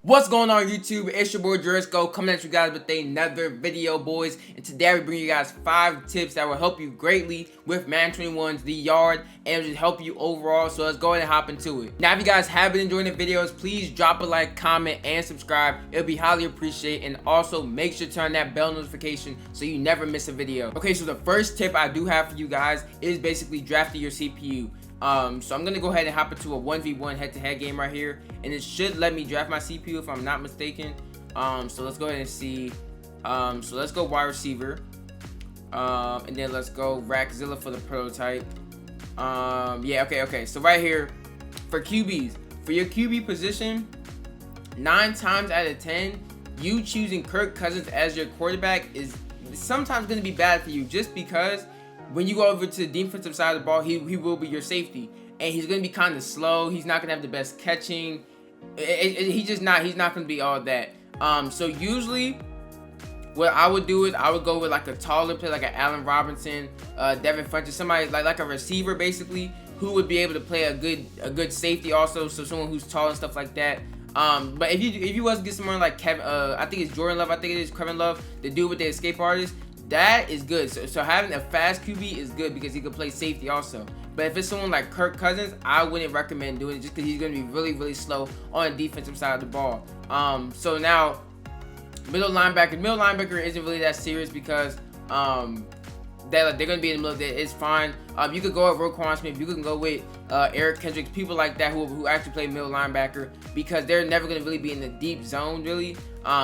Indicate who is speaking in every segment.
Speaker 1: What's going on YouTube? It's your boy Jurisco coming at you guys with another video, boys. And today we bring you guys 5 tips that will help you greatly with Madden 21's The Yard and just help you overall. So let's go ahead and hop into it. Now, if you guys have been enjoying the videos, please drop a like, comment, and subscribe. It'll be highly appreciated. And also make sure to turn that bell notification so you never miss a video. Okay, so the first tip I do have for you guys is basically drafting your CPU. So I'm gonna go ahead and hop into a 1v1 head-to-head game right here, and it should let me draft my CPU if I'm not mistaken. So let's go ahead and see. So let's go wide receiver, and then let's go Rackzilla for the prototype. Yeah, okay. So right here for QBs, for your QB position, 9 times out of 10, you choosing Kirk Cousins as your quarterback is sometimes gonna be bad for you, just because when you go over to the defensive side of the ball, he will be your safety, and he's gonna be kind of slow. He's not gonna have the best catching. He's not gonna be all that. So usually, what I would do is I would go with like a taller player, like an Allen Robinson, Devin Funchess, somebody like a receiver basically, who would be able to play a good safety also. So someone who's tall and stuff like that. But if you was to get someone like Kevin, I think it's Jordan Love, I think it is Kevin Love, the dude with the escape artist. That is good. So having a fast QB is good because he can play safety also. But if it's someone like Kirk Cousins, I wouldn't recommend doing it just because he's going to be really slow on the defensive side of the ball. So now, middle linebacker isn't really that serious because they're going to be in the middle of it. It's fine. You could go with Roquan Smith. You can go with Eric Kendricks, people like that who actually play middle linebacker, because they're never going to really be in the deep zone really.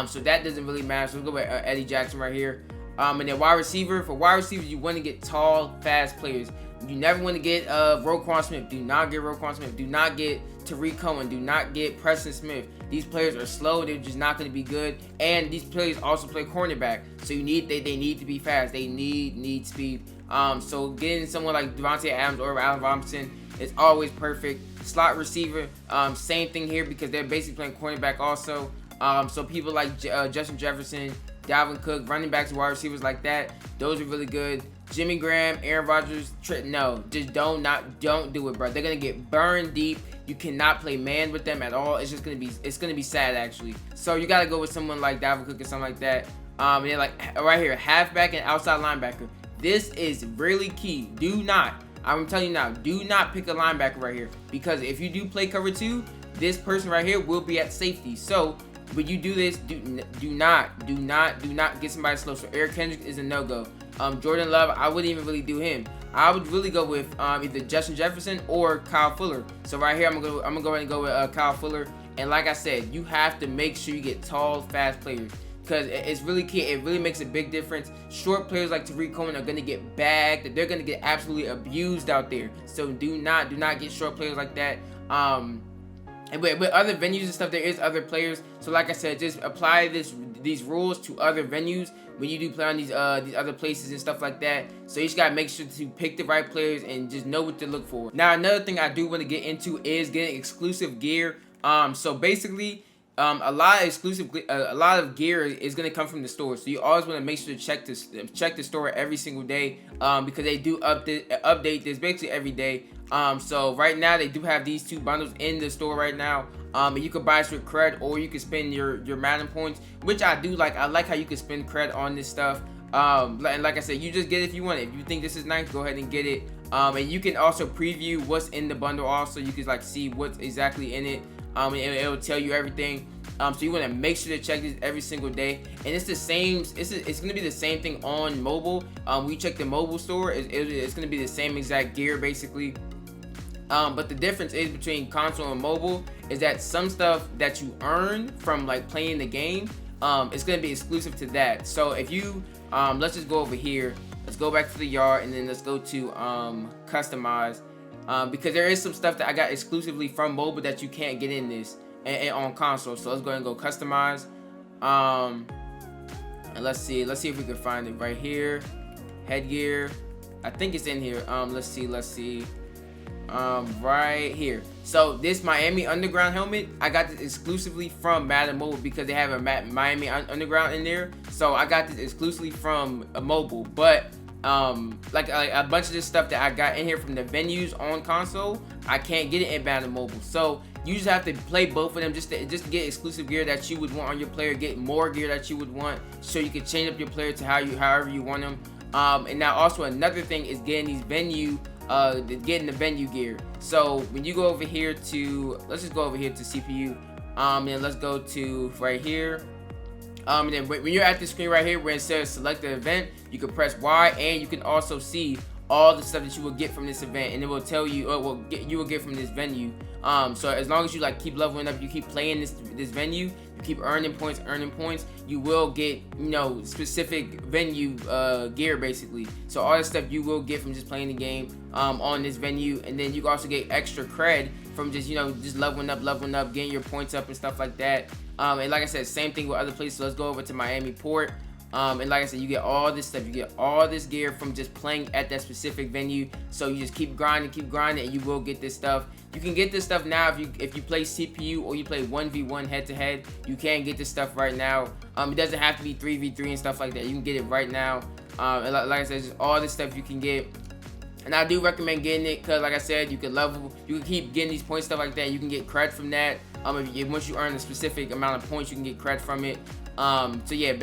Speaker 1: So that doesn't really matter. So we'll go with Eddie Jackson right here. And then wide receiver, for wide receivers, you want to get tall, fast players. You never want to get Roquan Smith. Do not get Roquan Smith. Do not get Tariq Cohen. Do not get Preston Smith. These players are slow. They're just not going to be good. And these players also play cornerback. So they need to be fast. They need speed. So getting someone like Devontae Adams or Allen Robinson is always perfect. Slot receiver, same thing here because they're basically playing cornerback also. So people like Justin Jefferson, Dalvin Cook, running backs, wide receivers like that, those are really good. Jimmy Graham, Aaron Rodgers, no, just don't do it, bro. They're gonna get burned deep. You cannot play man with them at all. It's gonna be sad actually. So you gotta go with someone like Dalvin Cook or something like that. And then like right here, halfback and outside linebacker. This is really key. I'm telling you now, do not pick a linebacker right here, because if you do play cover 2, this person right here will be at safety. So when you do this, do not get somebody slow. So Eric Kendricks is a no-go. Jordan Love, I wouldn't even really do him. I would really go with either Justin Jefferson or Kyle Fuller. So right here, I'm gonna go ahead and go with Kyle Fuller. And like I said, you have to make sure you get tall, fast players, because it's really key. It really makes a big difference. Short players like Tariq Cohen are gonna get bagged. They're gonna get absolutely abused out there. So do not get short players like that. And with other venues and stuff, there is other players. So like I said, just apply these rules to other venues when you do play on these other places and stuff like that. So you just gotta make sure to pick the right players and just know what to look for. Now, another thing I do want to get into is getting exclusive gear. So basically, a lot of gear is gonna come from the store. So you always want to make sure to check the store every single day, because they do update this basically every day. So right now they do have these 2 bundles in the store right now. And you can buy this with Cred, or you can spend your Madden points, which I do like. I like how you can spend Cred on this stuff. And like I said, you just get it if you want it. If you think this is nice, go ahead and get it. And you can also preview what's in the bundle also. You can like see what's exactly in it. And it'll tell you everything. So you want to make sure to check this every single day. And it's the same. It's gonna be the same thing on mobile. When you check the mobile store, it's gonna be the same exact gear basically. But the difference is between console and mobile is that some stuff that you earn from like playing the game, it's gonna be exclusive to that. So if you let's just go over here. Let's go back to the yard, and then let's go to customize, because there is some stuff that I got exclusively from mobile that you can't get in this and on console. So let's go ahead and go customize, and let's see if we can find it right here. Headgear, I think it's in here. Let's see. Right here. So this Miami Underground helmet, I got this exclusively from Madden Mobile because they have a Miami Underground in there. So I got this exclusively from mobile. But like a bunch of this stuff that I got in here from the venues on console, I can't get it in Madden Mobile. So You just have to play both of them just to get exclusive gear that you would want on your player, get more gear that you would want, so you can change up your player to however you want them. And now also another thing is getting these venue, getting the venue gear. So when you go over here to, let's just go over here to CPU, and let's go to right here. And then when you're at the screen right here where it says select the event, you can press Y, and you can also see all the stuff that you will get from this event, and it will tell you you will get from this venue. So as long as you like keep leveling up, you keep playing this venue, you keep earning points, you will get, you know, specific venue gear basically. So all this stuff you will get from just playing the game on this venue. And then you can also get extra cred from just, you know, just leveling up, getting your points up and stuff like that. And like I said, same thing with other places. So let's go over to Miami Port. And like I said, you get all this stuff, you get all this gear from just playing at that specific venue. So you just keep grinding, and you will get this stuff. You can get this stuff now if you play CPU or you play 1v1 head-to-head. You can get this stuff right now. It doesn't have to be 3v3 and stuff like that. You can get it right now. And like I said, just all this stuff you can get. And I do recommend getting it because, like I said, you can keep getting these points, stuff like that. You can get cred from that. Once you earn a specific amount of points, you can get cred from it. So yeah,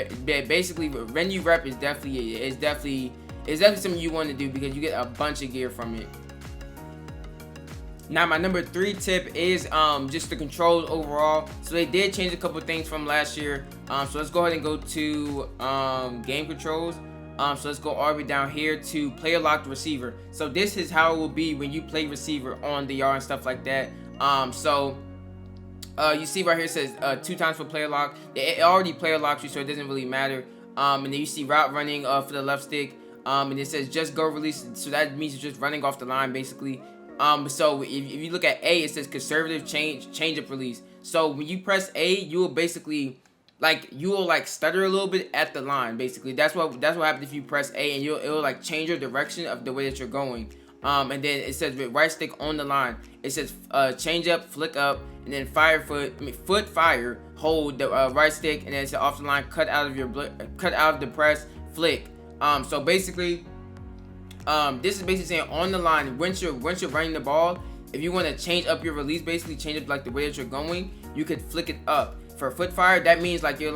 Speaker 1: basically, venue rep is definitely something you want to do because you get a bunch of gear from it. Now my number 3 tip is just the controls overall. So they did change a couple things from last year. So let's go ahead and go to game controls. So let's go all the way down here to player locked receiver. So this is how it will be when you play receiver on the yard and stuff like that. You see right here it says 2 times for player lock. It already player locks you, so it doesn't really matter. And then you see route running for the left stick. And it says just go release. So that means you're just running off the line basically. So if you look at A, it says conservative change up release. So when you press A, you will basically stutter a little bit at the line. Basically, that's what happens if you press A, and it will like change your direction of the way that you're going. And then it says with right stick on the line, it says change up, flick up, and then foot fire, hold the right stick, and then it says off the line, cut out of the press, flick. So basically, this is basically saying on the line, once you're running the ball, if you want to change up your release, basically change up like the way that you're going, you could flick it up. For foot fire, that means like you're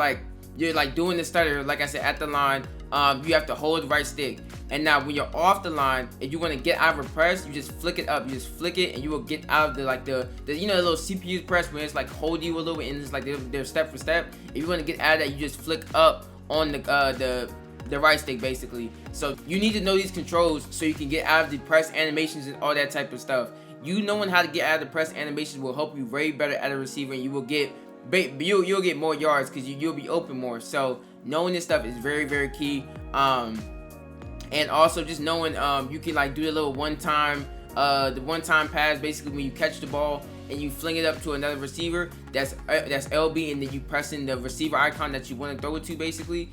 Speaker 1: doing the stutter, like I said, at the line. You have to hold the right stick. And now when you're off the line, if you want to get out of a press, you just flick it up. You just flick it, and you will get out of the you know, the little CPU press where it's like hold you a little bit, and it's like they're step for step. If you want to get out of that, you just flick up on the right stick basically. So you need to know these controls so you can get out of the press animations and all that type of stuff. You knowing how to get out of the press animations will help you way better at a receiver, and you will get you'll get more yards because you'll be open more. So knowing this stuff is very, very key. And also just knowing you can like do the little one-time pass basically when you catch the ball and you fling it up to another receiver. That's LB, and then you pressing the receiver icon that you want to throw it to basically.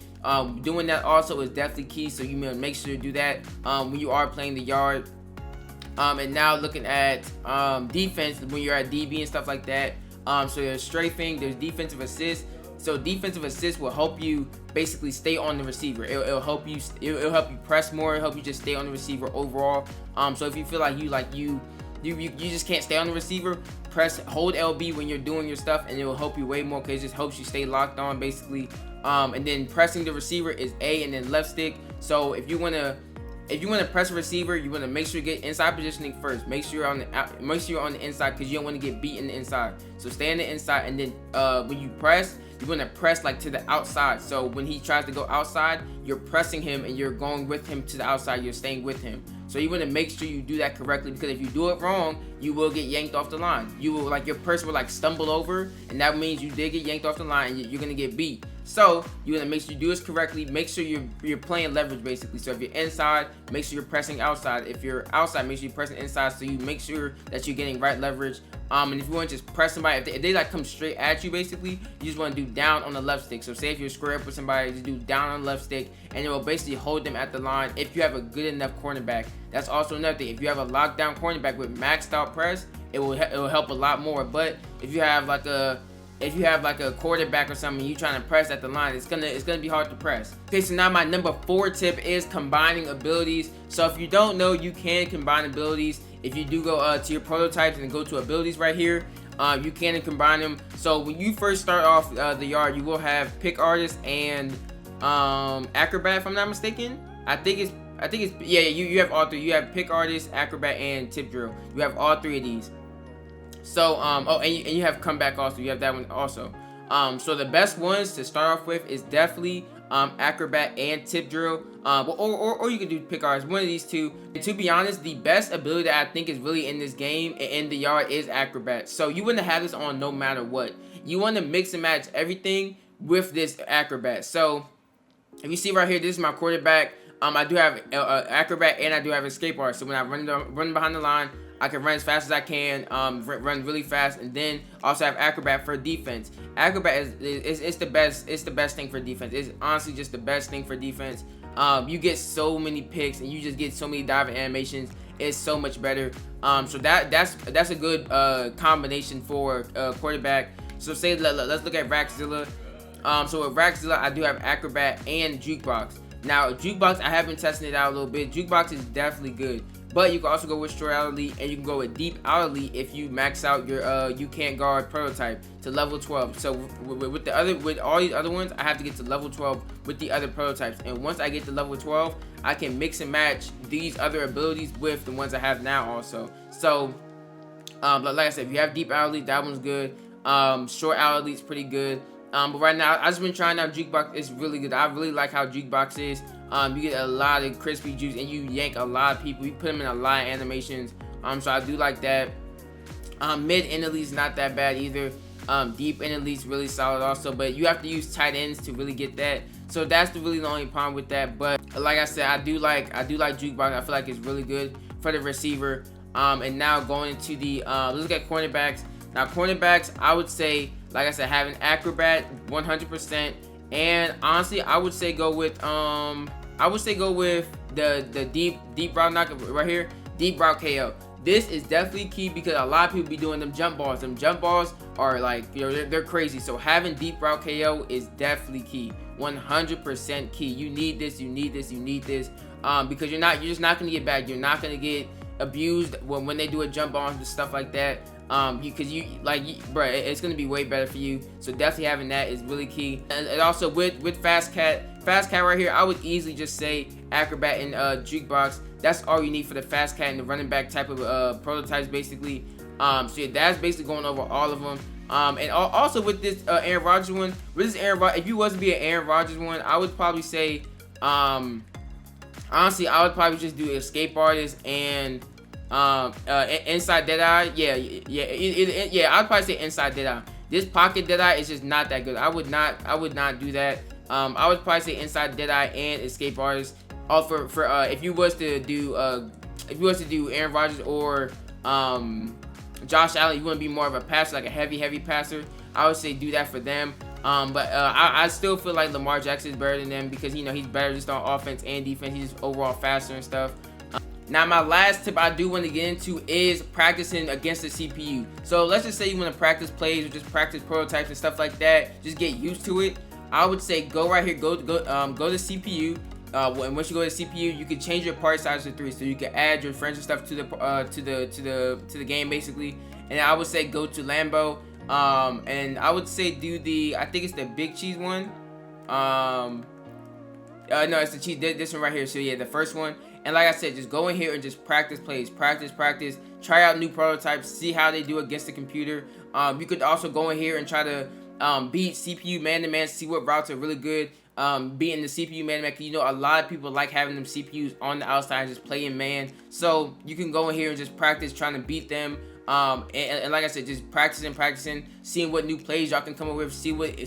Speaker 1: Doing that also is definitely key, so you make sure to do that when you are playing the yard. And now looking at defense when you're at DB and stuff like that. So there's strafing, there's defensive assist. So defensive assist will help you basically stay on the receiver. It'll help you press more. It'll help you just stay on the receiver overall. So if you feel like you just can't stay on the receiver, hold LB when you're doing your stuff, and it will help you way more because it just helps you stay locked on basically. And then pressing the receiver is A, and then left stick. So if you wanna press a receiver, you want to make sure you get inside positioning first. Make sure you're on the inside because you don't want to get beat in the inside. So stay on the inside, and then when you press, you want to press like to the outside. So when he tries to go outside, you're pressing him and you're going with him to the outside. You're staying with him. So you want to make sure you do that correctly, because if you do it wrong, you will get yanked off the line. You will your person will stumble over, and that means you did get yanked off the line, and you're gonna get beat. So you want to make sure you do this correctly. Make sure you're playing leverage basically. So if you're inside, make sure you're pressing outside. If you're outside, make sure you're pressing inside, so you make sure that you're getting right leverage. And if you want to just press somebody, if they come straight at you basically, you just want to do down on the left stick. So say if you're square up with somebody, just do down on the left stick, and it will basically hold them at the line if you have a good enough cornerback. That's also another thing. If you have a lockdown cornerback with maxed out press, it will help a lot more. But if you have like a quarterback or something, you trying to press at the line, it's gonna be hard to press. Okay, so now my number 4 tip is combining abilities. So if you don't know, you can combine abilities. If you do go to your prototypes and go to abilities right here, You can combine them. So when you first start off the yard, you will have pick artist and acrobat, if I'm not mistaken. I think it's yeah, you have all three. You have pick artist, acrobat, and tip drill. You have all three of these. So oh, and you have comeback also. You have that one also. So the best ones to start off with is definitely acrobat and tip drill. Or you can do pick artist, one of these two. And to be honest, the best ability that I think is really in this game and in the yard is acrobat. So you wouldn't have this on no matter what. You want to mix and match everything with this acrobat. So if you see right here, this is my quarterback. I do have acrobat and I do have escape artist. So when I run behind the line, I can run as fast as I can, run really fast, and then also have acrobat for defense. Acrobat is the best. It's the best thing for defense. It's honestly just the best thing for defense. You get so many picks and you just get so many diving animations. It's so much better. So that's a good combination for quarterback. So say let's look at Rackzilla. So with Rackzilla, I do have acrobat and jukebox. Now jukebox, I have been testing it out a little bit. Jukebox is definitely good, but you can also go with short out elite, and you can go with deep out elite if you max out your you can't guard prototype to level 12. So with all these other ones, I have to get to level 12 with the other prototypes, and once I get to level 12, I can mix and match these other abilities with the ones I have now also. So like I said, if you have deep out elite, that one's good. Short out elite's pretty good. But right now, I've just been trying out jukebox. It's really good. I really like how jukebox is. You get a lot of crispy juice, and you yank a lot of people. You put them in a lot of animations. So I do like that. Mid and elite's not that bad either. Deep and elite's really solid also, but you have to use tight ends to really get that. So that's really the only problem with that. But like I said, I do like jukebox. I feel like it's really good for the receiver. And now going into the let's look at cornerbacks. Now cornerbacks, I would say, like I said, having acrobat 100%, and honestly, I would say go with the deep route knock right here, deep route KO. This is definitely key because a lot of people be doing them jump balls. Them jump balls are like, you know, they're crazy. So having deep route KO is definitely key, 100% key. You need this. You need this. You need this. Because you're just not gonna get back. You're not gonna get abused when they do a jump ball and stuff like that. Bro, it's gonna be way better for you. So definitely having that is really key. And also with fast cat right here, I would easily just say acrobat and jukebox. That's all you need for the fast cat and the running back type of prototypes basically. So yeah, that's basically going over all of them. And also with this Aaron Rodgers one, if you was to be an Aaron Rodgers one, I would probably say honestly, I would probably just do escape artist and inside Deadeye. Yeah, I'd probably say inside Deadeye. This pocket Deadeye is just not that good. I would not do that. I would probably say inside Deadeye and escape artist. All for if you was to do Aaron Rodgers or Josh Allen, you want to be more of a passer, like a heavy passer, I would say do that for them. But I still feel like Lamar Jackson is better than them because, you know, he's better just on offense and defense. He's just overall faster and stuff. Now, my last tip I do want to get into is practicing against the CPU. So let's just say you want to practice plays or just practice prototypes and stuff like that. Just get used to it. I would say go right here, go to CPU. And once you go to CPU, you can change your party size to 3, so you can add your friends and stuff to the game basically. And I would say go to Lambo. And I would say do I think it's the big cheese one. No, it's the cheese. This one right here. So yeah, the first one. And like I said, just go in here and just practice plays, practice. Try out new prototypes, see how they do against the computer. You could also go in here and try to beat CPU man-to-man, see what routes are really good. Beating the CPU man-to-man, because you know a lot of people like having them CPUs on the outside and just playing man. So you can go in here and just practice trying to beat them. And like I said, just practicing, seeing what new plays y'all can come up with, see what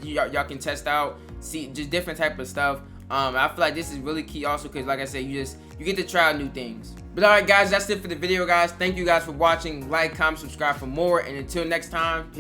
Speaker 1: y'all can test out, see just different type of stuff. I feel like this is really key also because, like I said, you get to try out new things. But alright guys, that's it for the video guys. Thank you guys for watching. Like, comment, subscribe for more, and until next time, peace.